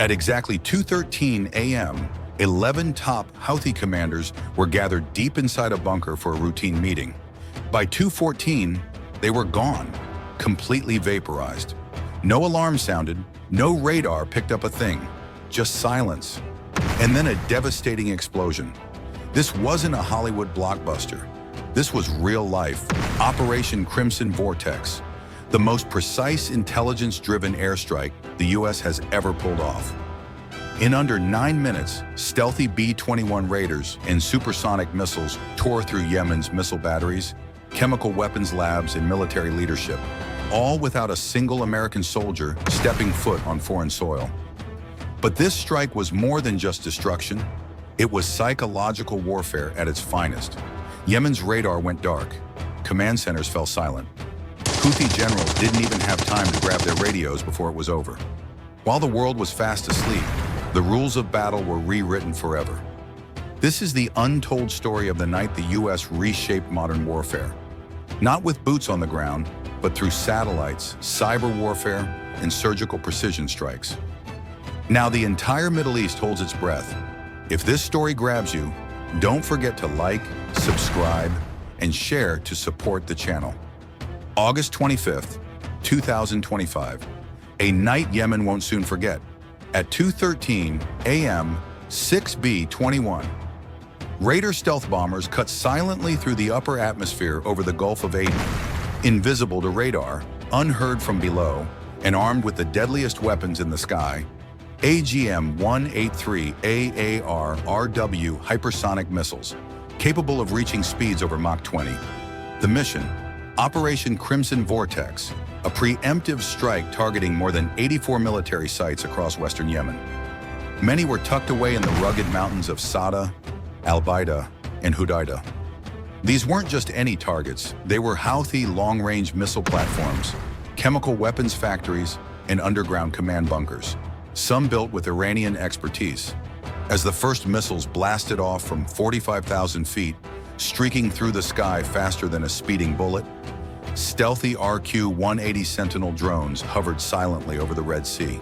At exactly 2:13 a.m., 11 top Houthi commanders were gathered deep inside a bunker for a routine meeting. By 2:14, they were gone, completely vaporized. No alarm sounded, no radar picked up a thing, just silence. And then a devastating explosion. This wasn't a Hollywood blockbuster. This was real life, Operation Crimson Vortex, the most precise intelligence-driven airstrike the U.S. has ever pulled off. In under 9 minutes, stealthy B-21 Raiders and supersonic missiles tore through Yemen's missile batteries, chemical weapons labs, and military leadership, all without a single American soldier stepping foot on foreign soil. But this strike was more than just destruction. It was psychological warfare at its finest. Yemen's radar went dark. Command centers fell silent. Houthi generals didn't even have time to grab their radios before it was over. While the world was fast asleep, the rules of battle were rewritten forever. This is the untold story of the night the U.S. reshaped modern warfare. Not with boots on the ground, but through satellites, cyber warfare, and surgical precision strikes. Now the entire Middle East holds its breath. If this story grabs you, don't forget to like, subscribe, and share to support the channel. August 25th, 2025. A night Yemen won't soon forget. At 2:13 a.m., 6 B-21 Raider stealth bombers cut silently through the upper atmosphere over the Gulf of Aden, invisible to radar, unheard from below, and armed with the deadliest weapons in the sky, AGM-183 AAR-RW hypersonic missiles, capable of reaching speeds over Mach 20. The mission, Operation Crimson Vortex, a preemptive strike targeting more than 84 military sites across western Yemen. Many were tucked away in the rugged mountains of Sada, Al-Baida, and Houthi. These weren't just any targets, they were Houthi long-range missile platforms, chemical weapons factories, and underground command bunkers, some built with Iranian expertise. As the first missiles blasted off from 45,000 feet, streaking through the sky faster than a speeding bullet, stealthy RQ-180 Sentinel drones hovered silently over the Red Sea.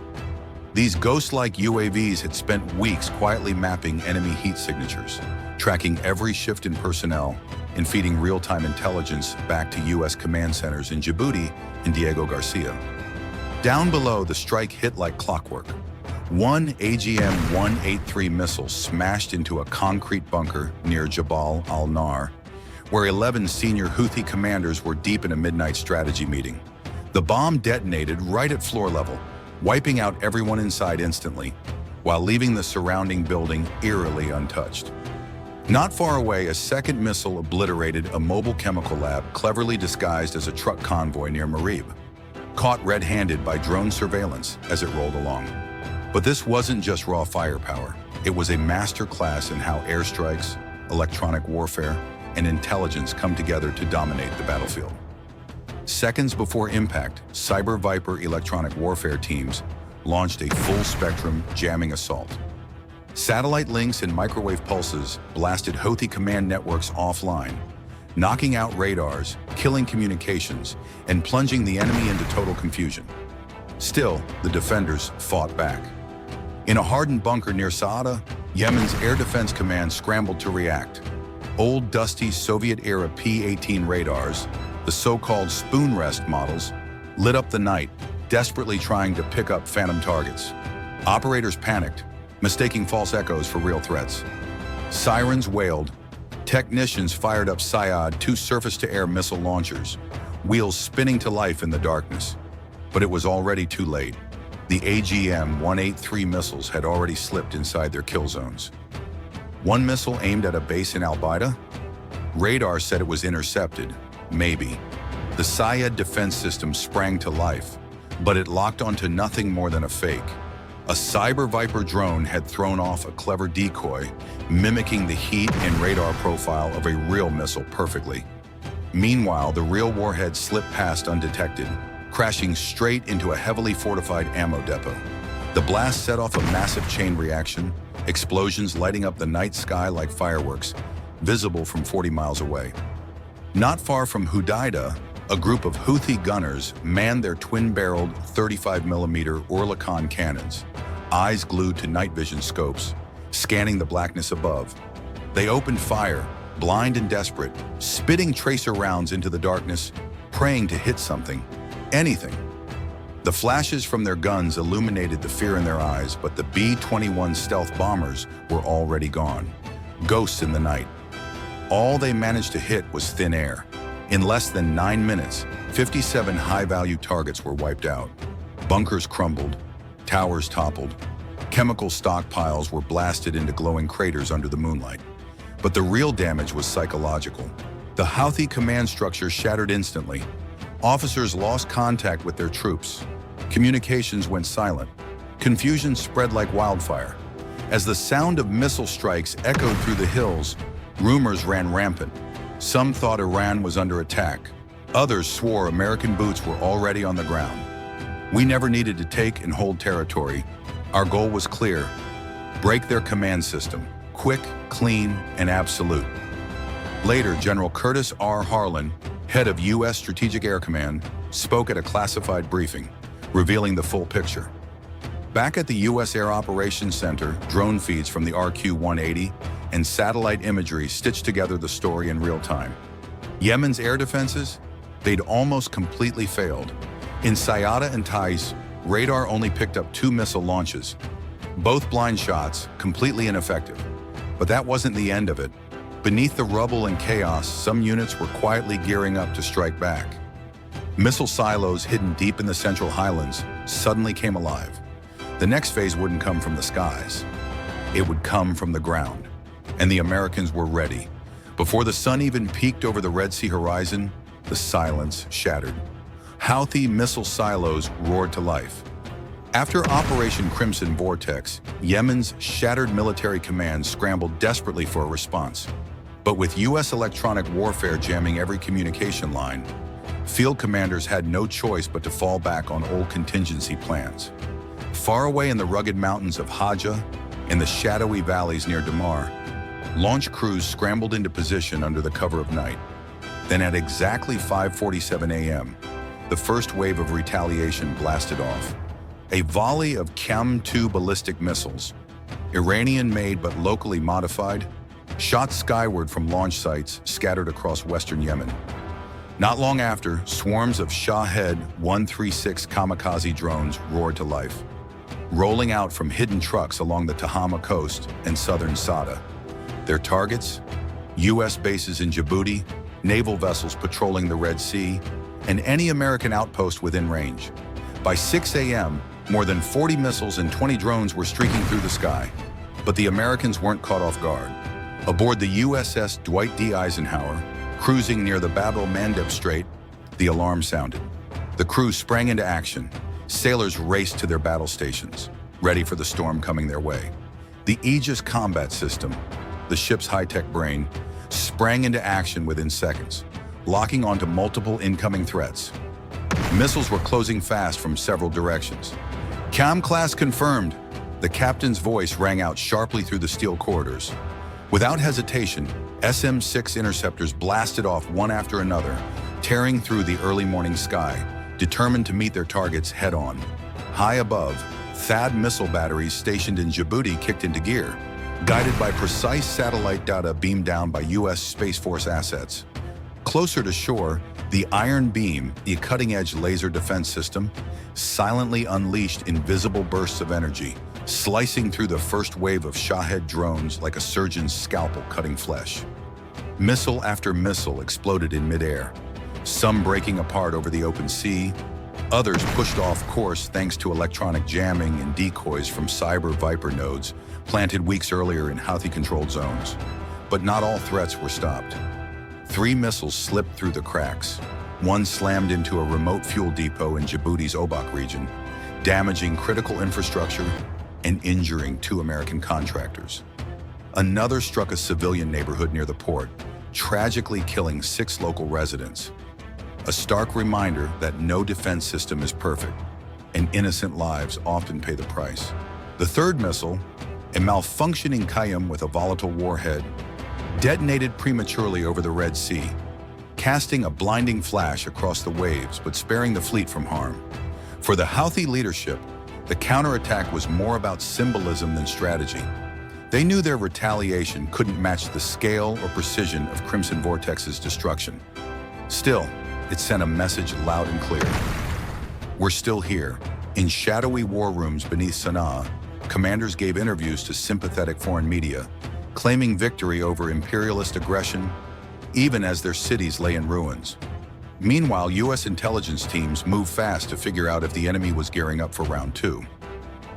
These ghost-like UAVs had spent weeks quietly mapping enemy heat signatures, tracking every shift in personnel, and feeding real-time intelligence back to U.S. command centers in Djibouti and Diego Garcia. Down below, the strike hit like clockwork. One AGM-183 missile smashed into a concrete bunker near Jabal al-Nar, where 11 senior Houthi commanders were deep in a midnight strategy meeting. The bomb detonated right at floor level, wiping out everyone inside instantly, while leaving the surrounding building eerily untouched. Not far away, a second missile obliterated a mobile chemical lab cleverly disguised as a truck convoy near Marib, caught red-handed by drone surveillance as it rolled along. But this wasn't just raw firepower. It was a master class in how airstrikes, electronic warfare, and intelligence come together to dominate the battlefield. Seconds before impact, Cyber Viper electronic warfare teams launched a full-spectrum jamming assault. Satellite links and microwave pulses blasted Houthi command networks offline, knocking out radars, killing communications, and plunging the enemy into total confusion. Still, the defenders fought back. In a hardened bunker near Saada, Yemen's Air Defense Command scrambled to react. Old, dusty Soviet-era P-18 radars, the so-called spoon rest models, lit up the night, desperately trying to pick up phantom targets. Operators panicked, mistaking false echoes for real threats. Sirens wailed. Technicians fired up Syad, two surface-to-air missile launchers, wheels spinning to life in the darkness. But it was already too late. The AGM-183 missiles had already slipped inside their kill zones. One missile aimed at a base in Al-Baida? Radar said it was intercepted, maybe. The Syad defense system sprang to life, but it locked onto nothing more than a fake. A Cyber Viper drone had thrown off a clever decoy, mimicking the heat and radar profile of a real missile perfectly. Meanwhile, the real warhead slipped past undetected, crashing straight into a heavily fortified ammo depot. The blast set off a massive chain reaction, explosions lighting up the night sky like fireworks, visible from 40 miles away. Not far from Houthi, a group of Houthi gunners manned their twin-barreled 35mm Oerlikon cannons, eyes glued to night vision scopes, scanning the blackness above. They opened fire, blind and desperate, spitting tracer rounds into the darkness, praying to hit something, anything. The flashes from their guns illuminated the fear in their eyes, but the B-21 stealth bombers were already gone, ghosts in the night. All they managed to hit was thin air. In less than 9 minutes, 57 high-value targets were wiped out. Bunkers crumbled, towers toppled, chemical stockpiles were blasted into glowing craters under the moonlight. But the real damage was psychological. The Houthi command structure shattered instantly. Officers lost contact with their troops. Communications went silent. Confusion spread like wildfire. As the sound of missile strikes echoed through the hills, rumors ran rampant. Some thought Iran was under attack. Others swore American boots were already on the ground. We never needed to take and hold territory. Our goal was clear: break their command system, quick, clean, and absolute. Later, General Curtis R. Harlan, head of U.S. Strategic Air Command, spoke at a classified briefing, revealing the full picture. Back at the U.S. Air Operations Center, drone feeds from the RQ-180 and satellite imagery stitched together the story in real time. Yemen's air defenses? They'd almost completely failed. In Sayada and Taiz, radar only picked up 2 missile launches. Both blind shots, completely ineffective. But that wasn't the end of it. Beneath the rubble and chaos, some units were quietly gearing up to strike back. Missile silos hidden deep in the Central Highlands suddenly came alive. The next phase wouldn't come from the skies. It would come from the ground. And the Americans were ready. Before the sun even peeked over the Red Sea horizon, the silence shattered. Houthi missile silos roared to life. After Operation Crimson Vortex, Yemen's shattered military command scrambled desperately for a response. But with U.S. electronic warfare jamming every communication line, field commanders had no choice but to fall back on old contingency plans. Far away in the rugged mountains of Hajjah, in the shadowy valleys near Damar, launch crews scrambled into position under the cover of night. Then at exactly 5:47 a.m., the first wave of retaliation blasted off. A volley of Cam-2 ballistic missiles, Iranian-made but locally modified, shot skyward from launch sites scattered across western Yemen. Not long after, swarms of Shahed 136 kamikaze drones roared to life, rolling out from hidden trucks along the Tahama coast and southern Sada. Their targets? U.S. bases in Djibouti, naval vessels patrolling the Red Sea, and any American outpost within range. By 6 a.m., more than 40 missiles and 20 drones were streaking through the sky. But the Americans weren't caught off guard. Aboard the USS Dwight D. Eisenhower, cruising near the Bab el-Mandeb Strait, the alarm sounded. The crew sprang into action. Sailors raced to their battle stations, ready for the storm coming their way. The Aegis combat system, the ship's high-tech brain, sprang into action within seconds, locking onto multiple incoming threats. Missiles were closing fast from several directions. "Cam class confirmed," the captain's voice rang out sharply through the steel corridors. Without hesitation, SM-6 interceptors blasted off one after another, tearing through the early morning sky, determined to meet their targets head-on. High above, THAAD missile batteries stationed in Djibouti kicked into gear, guided by precise satellite data beamed down by U.S. Space Force assets. Closer to shore, the Iron Beam, a cutting-edge laser defense system, silently unleashed invisible bursts of energy, slicing through the first wave of Shahed drones like a surgeon's scalpel cutting flesh. Missile after missile exploded in midair, some breaking apart over the open sea, others pushed off course thanks to electronic jamming and decoys from Cyber Viper nodes planted weeks earlier in Houthi-controlled zones. But not all threats were stopped. 3 missiles slipped through the cracks. One slammed into a remote fuel depot in Djibouti's Obak region, damaging critical infrastructure and injuring 2 American contractors. Another struck a civilian neighborhood near the port, tragically killing 6 local residents. A stark reminder that no defense system is perfect, and innocent lives often pay the price. The third missile, a malfunctioning Qayyum with a volatile warhead, detonated prematurely over the Red Sea, casting a blinding flash across the waves but sparing the fleet from harm. For the Houthi leadership, The counterattack was more about symbolism than strategy. They knew their retaliation couldn't match the scale or precision of Crimson Vortex's destruction. Still, it sent a message loud and clear. We're still here. In shadowy war rooms beneath Sana'a, commanders gave interviews to sympathetic foreign media, claiming victory over imperialist aggression, even as their cities lay in ruins. Meanwhile, U.S. intelligence teams moved fast to figure out if the enemy was gearing up for round two.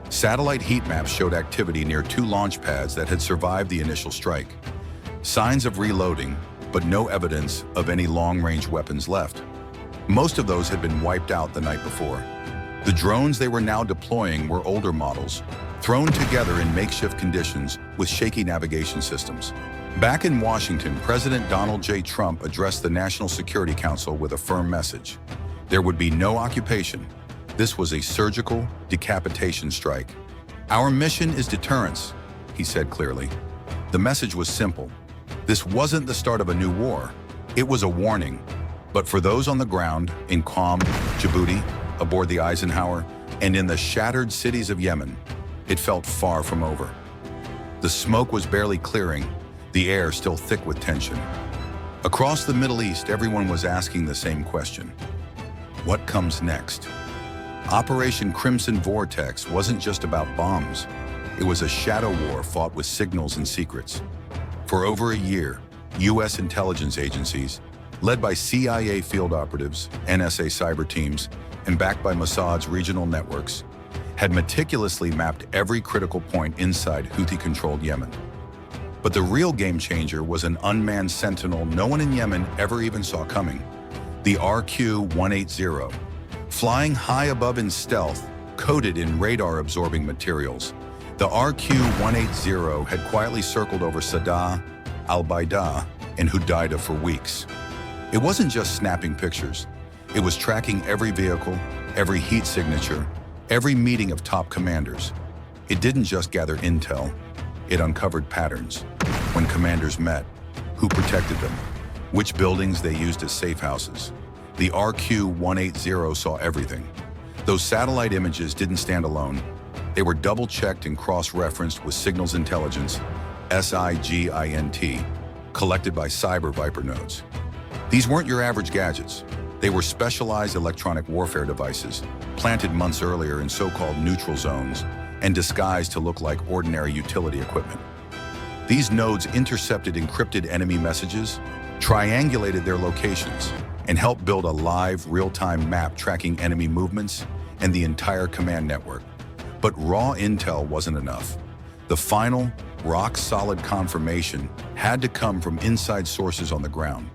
Satellite heat maps showed activity near 2 launch pads that had survived the initial strike. Signs of reloading, but no evidence of any long-range weapons left. Most of those had been wiped out the night before. The drones they were now deploying were older models, thrown together in makeshift conditions with shaky navigation systems. Back in Washington, President Donald J. Trump addressed the National Security Council with a firm message. There would be no occupation. This was a surgical decapitation strike. Our mission is deterrence, he said clearly. The message was simple. This wasn't the start of a new war. It was a warning. But for those on the ground, in Qom, Djibouti, aboard the Eisenhower, and in the shattered cities of Yemen, it felt far from over. The smoke was barely clearing, the air still thick with tension. Across the Middle East, everyone was asking the same question. What comes next? Operation Crimson Vortex wasn't just about bombs. It was a shadow war fought with signals and secrets. For over a year, U.S. intelligence agencies, led by CIA field operatives, NSA cyber teams, and backed by Mossad's regional networks, had meticulously mapped every critical point inside Houthi-controlled Yemen. But the real game changer was an unmanned Sentinel no one in Yemen ever even saw coming, the RQ-180. Flying high above in stealth, coated in radar-absorbing materials, the RQ-180 had quietly circled over Sadr, al-Bayda, and Hudaydah for weeks. It wasn't just snapping pictures. It was tracking every vehicle, every heat signature, every meeting of top commanders. It didn't just gather intel. It uncovered patterns. When commanders met, who protected them, which buildings they used as safe houses. The RQ-180 saw everything. Those satellite images didn't stand alone. They were double-checked and cross-referenced with signals intelligence, SIGINT, collected by cyber Viper nodes. These weren't your average gadgets. They were specialized electronic warfare devices, planted months earlier in so-called neutral zones and disguised to look like ordinary utility equipment. These nodes intercepted encrypted enemy messages, triangulated their locations, and helped build a live, real-time map tracking enemy movements and the entire command network. But raw intel wasn't enough. The final, rock-solid confirmation had to come from inside sources on the ground.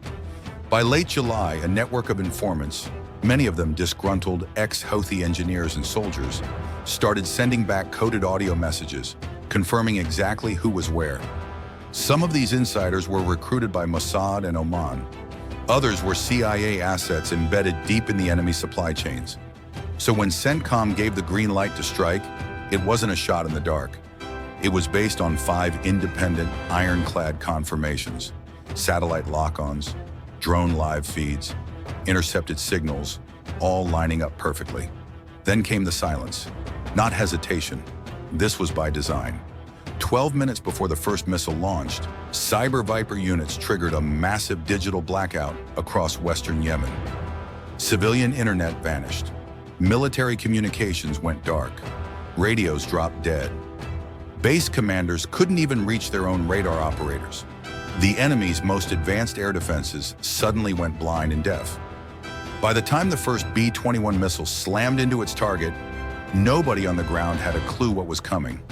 By late July, a network of informants, many of them disgruntled ex-Houthi engineers and soldiers, started sending back coded audio messages, confirming exactly who was where. Some of these insiders were recruited by Mossad and Oman. Others were CIA assets embedded deep in the enemy supply chains. So when CENTCOM gave the green light to strike, it wasn't a shot in the dark. It was based on 5 independent, ironclad confirmations: satellite lock-ons, drone live feeds, intercepted signals, all lining up perfectly. Then came the silence, not hesitation. This was by design. 12 minutes before the first missile launched, cyber Viper units triggered a massive digital blackout across western Yemen. Civilian internet vanished. Military communications went dark. Radios dropped dead. Base commanders couldn't even reach their own radar operators. The enemy's most advanced air defenses suddenly went blind and deaf. By the time the first B-21 missile slammed into its target, nobody on the ground had a clue what was coming.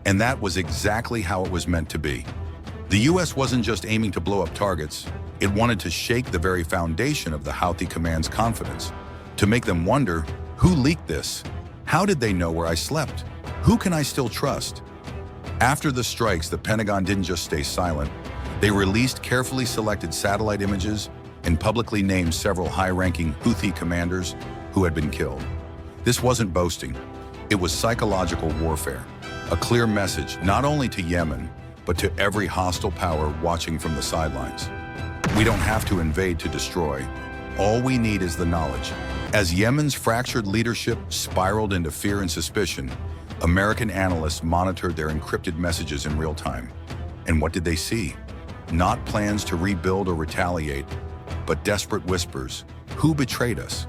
And that was exactly how it was meant to be. The U.S. wasn't just aiming to blow up targets. It wanted to shake the very foundation of the Houthi command's confidence, to make them wonder, who leaked this? How did they know where I slept? Who can I still trust? After the strikes, the Pentagon didn't just stay silent. They released carefully selected satellite images and publicly named several high-ranking Houthi commanders who had been killed. This wasn't boasting. It was psychological warfare, a clear message not only to Yemen, but to every hostile power watching from the sidelines. We don't have to invade to destroy. All we need is the knowledge. As Yemen's fractured leadership spiraled into fear and suspicion, American analysts monitored their encrypted messages in real time. And what did they see? Not plans to rebuild or retaliate, but desperate whispers. Who betrayed us?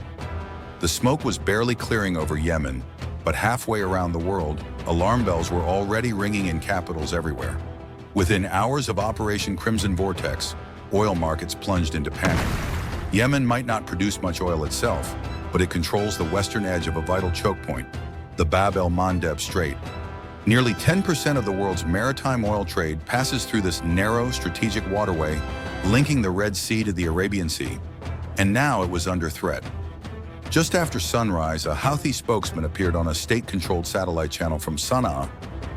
The smoke was barely clearing over Yemen, but halfway around the world, alarm bells were already ringing in capitals everywhere. Within hours of Operation Crimson Vortex, oil markets plunged into panic. Yemen might not produce much oil itself, but it controls the western edge of a vital choke point, the Bab el-Mandeb Strait. Nearly 10% of the world's maritime oil trade passes through this narrow strategic waterway, linking the Red Sea to the Arabian Sea, and now it was under threat. Just after sunrise, a Houthi spokesman appeared on a state-controlled satellite channel from Sana'a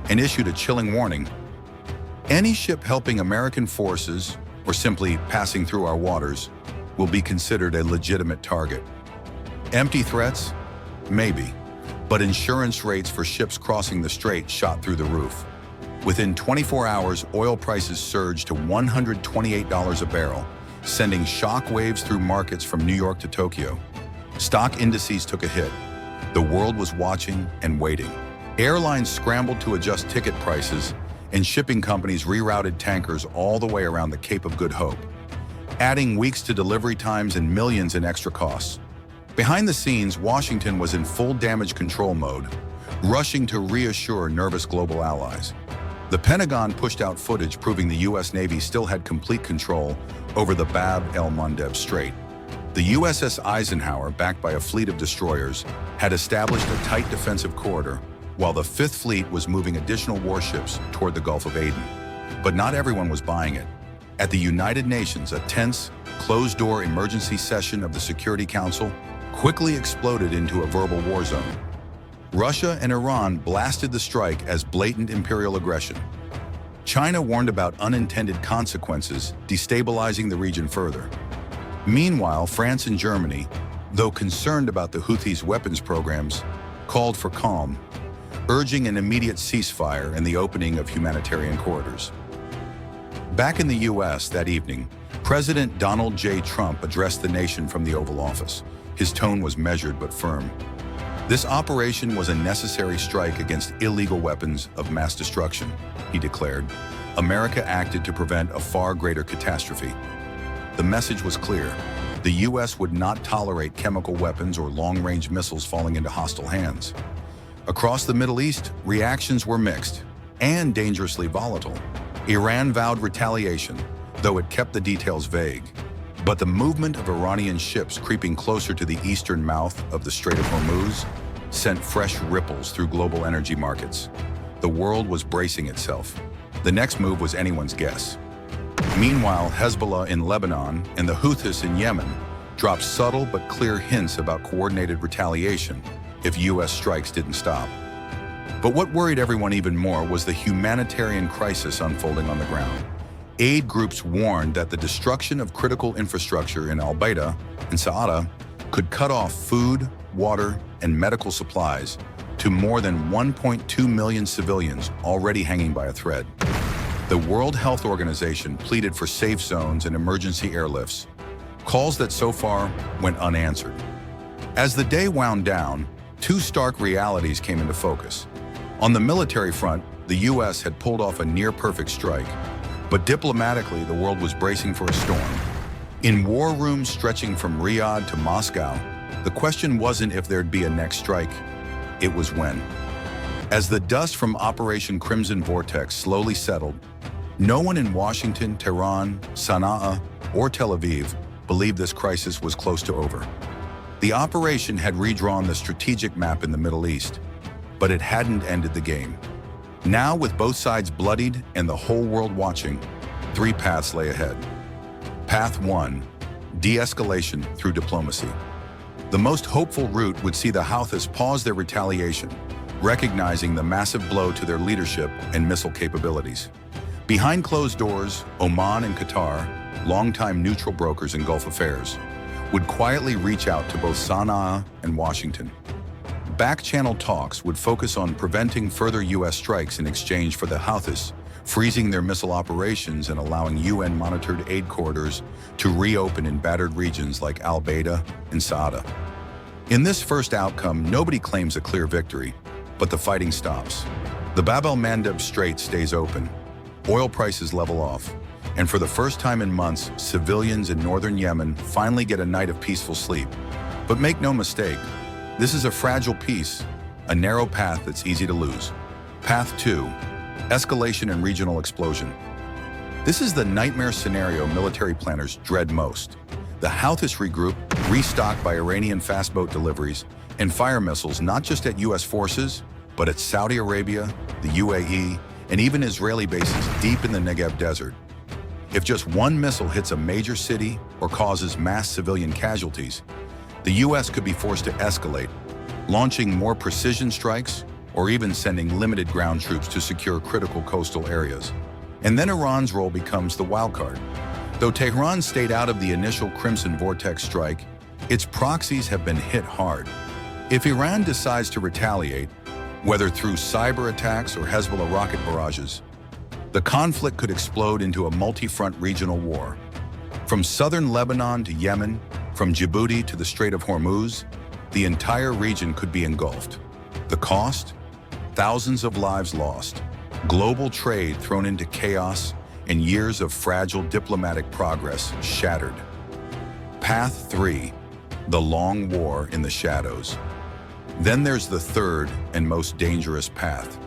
and issued a chilling warning. Any ship helping American forces, or simply passing through our waters, will be considered a legitimate target. Empty threats? Maybe. But insurance rates for ships crossing the strait shot through the roof. Within 24 hours, oil prices surged to $128 a barrel, sending shock waves through markets from New York to Tokyo. Stock indices took a hit. The world was watching and waiting. Airlines scrambled to adjust ticket prices, and shipping companies rerouted tankers all the way around the Cape of Good Hope, adding weeks to delivery times and millions in extra costs. Behind the scenes, Washington was in full damage control mode, rushing to reassure nervous global allies. The Pentagon pushed out footage proving the U.S. Navy still had complete control over the Bab el-Mandeb Strait. The USS Eisenhower, backed by a fleet of destroyers, had established a tight defensive corridor, while the Fifth Fleet was moving additional warships toward the Gulf of Aden. But not everyone was buying it. At the United Nations, a tense, closed-door emergency session of the Security Council quickly exploded into a verbal war zone. Russia and Iran blasted the strike as blatant imperial aggression. China warned about unintended consequences, destabilizing the region further. Meanwhile, France and Germany, though concerned about the Houthis' weapons programs, called for calm, urging an immediate ceasefire and the opening of humanitarian corridors. Back in the U.S. that evening, President Donald J. Trump addressed the nation from the Oval Office. His tone was measured but firm. This operation was a necessary strike against illegal weapons of mass destruction, he declared. America acted to prevent a far greater catastrophe. The message was clear. The U.S. would not tolerate chemical weapons or long-range missiles falling into hostile hands. Across the Middle East, reactions were mixed and dangerously volatile. Iran vowed retaliation, though it kept the details vague. But the movement of Iranian ships creeping closer to the eastern mouth of the Strait of Hormuz sent fresh ripples through global energy markets. The world was bracing itself. The next move was anyone's guess. Meanwhile, Hezbollah in Lebanon and the Houthis in Yemen dropped subtle but clear hints about coordinated retaliation if U.S. strikes didn't stop. But what worried everyone even more was the humanitarian crisis unfolding on the ground. Aid groups warned that the destruction of critical infrastructure in Al-Baida and Sa'ada could cut off food, water, and medical supplies to more than 1.2 million civilians already hanging by a thread. The World Health Organization pleaded for safe zones and emergency airlifts, calls that so far went unanswered. As the day wound down, two stark realities came into focus. On the military front, the U.S. had pulled off a near-perfect strike, but diplomatically, the world was bracing for a storm. In war rooms stretching from Riyadh to Moscow, the question wasn't if there'd be a next strike, it was when. As the dust from Operation Crimson Vortex slowly settled, no one in Washington, Tehran, Sana'a, or Tel Aviv believed this crisis was close to over. The operation had redrawn the strategic map in the Middle East, but it hadn't ended the game. Now, with both sides bloodied and the whole world watching, three paths lay ahead. Path 1, de-escalation through diplomacy. The most hopeful route would see the Houthis pause their retaliation, recognizing the massive blow to their leadership and missile capabilities. Behind closed doors, Oman and Qatar, longtime neutral brokers in Gulf affairs, would quietly reach out to both Sana'a and Washington. Back-channel talks would focus on preventing further U.S. strikes in exchange for the Houthis freezing their missile operations and allowing UN-monitored aid corridors to reopen in battered regions like Al-Baida and Saada. In this first outcome, nobody claims a clear victory, but the fighting stops. The Bab el-Mandeb Strait stays open, oil prices level off, and for the first time in months, civilians in northern Yemen finally get a night of peaceful sleep. But make no mistake, this is a fragile peace, a narrow path that's easy to lose. Path 2. Escalation and regional explosion. This is the nightmare scenario military planners dread most. The Houthis regroup, restocked by Iranian fast boat deliveries, and fire missiles not just at U.S. forces, but at Saudi Arabia, the UAE, and even Israeli bases deep in the Negev desert. If just one missile hits a major city or causes mass civilian casualties, the U.S. could be forced to escalate, launching more precision strikes or even sending limited ground troops to secure critical coastal areas. And then Iran's role becomes the wildcard. Though Tehran stayed out of the initial Crimson Vortex strike, its proxies have been hit hard. If Iran decides to retaliate, whether through cyber attacks or Hezbollah rocket barrages, the conflict could explode into a multi-front regional war. From southern Lebanon to Yemen, from Djibouti to the Strait of Hormuz, the entire region could be engulfed. The cost? Thousands of lives lost, global trade thrown into chaos, and years of fragile diplomatic progress shattered. Path 3. The long war in the shadows. Then there's the third and most dangerous path.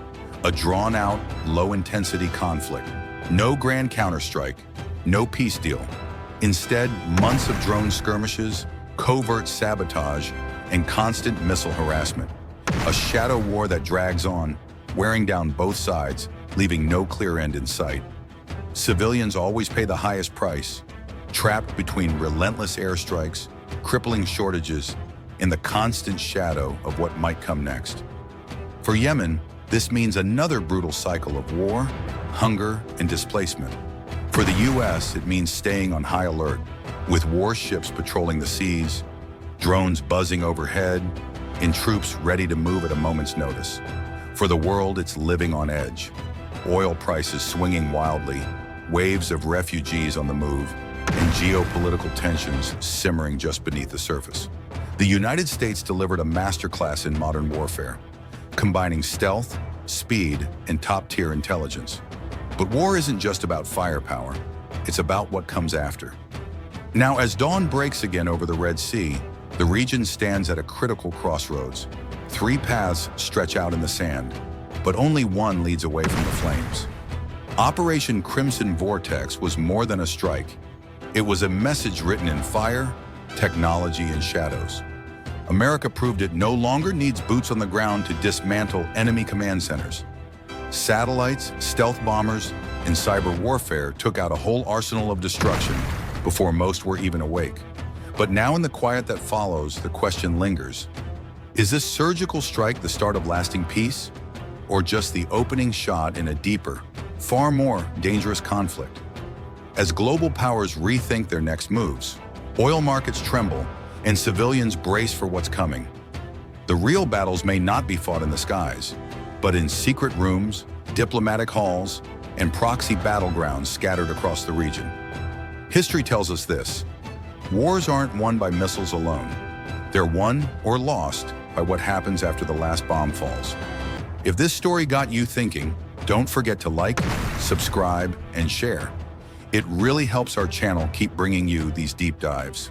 A drawn-out, low-intensity conflict. No grand counterstrike, no peace deal. Instead, months of drone skirmishes, covert sabotage, and constant missile harassment. A shadow war that drags on, wearing down both sides, leaving no clear end in sight. Civilians always pay the highest price, trapped between relentless airstrikes, crippling shortages, and the constant shadow of what might come next. For Yemen, this means another brutal cycle of war, hunger, and displacement. For the U.S., it means staying on high alert, with warships patrolling the seas, drones buzzing overhead, and troops ready to move at a moment's notice. For the world, it's living on edge. Oil prices swinging wildly, waves of refugees on the move, and geopolitical tensions simmering just beneath the surface. The United States delivered a masterclass in modern warfare, combining stealth, speed, and top-tier intelligence. But war isn't just about firepower, it's about what comes after. Now, as dawn breaks again over the Red Sea, the region stands at a critical crossroads. Three paths stretch out in the sand, but only one leads away from the flames. Operation Crimson Vortex was more than a strike. It was a message written in fire, technology, and shadows. America proved it no longer needs boots on the ground to dismantle enemy command centers. Satellites, stealth bombers, and cyber warfare took out a whole arsenal of destruction before most were even awake. But now in the quiet that follows, the question lingers. Is this surgical strike the start of lasting peace, or just the opening shot in a deeper, far more dangerous conflict? As global powers rethink their next moves, oil markets tremble and civilians brace for what's coming. The real battles may not be fought in the skies, but in secret rooms, diplomatic halls, and proxy battlegrounds scattered across the region. History tells us this: wars aren't won by missiles alone. They're won or lost by what happens after the last bomb falls. If this story got you thinking, don't forget to like, subscribe, and share. It really helps our channel keep bringing you these deep dives.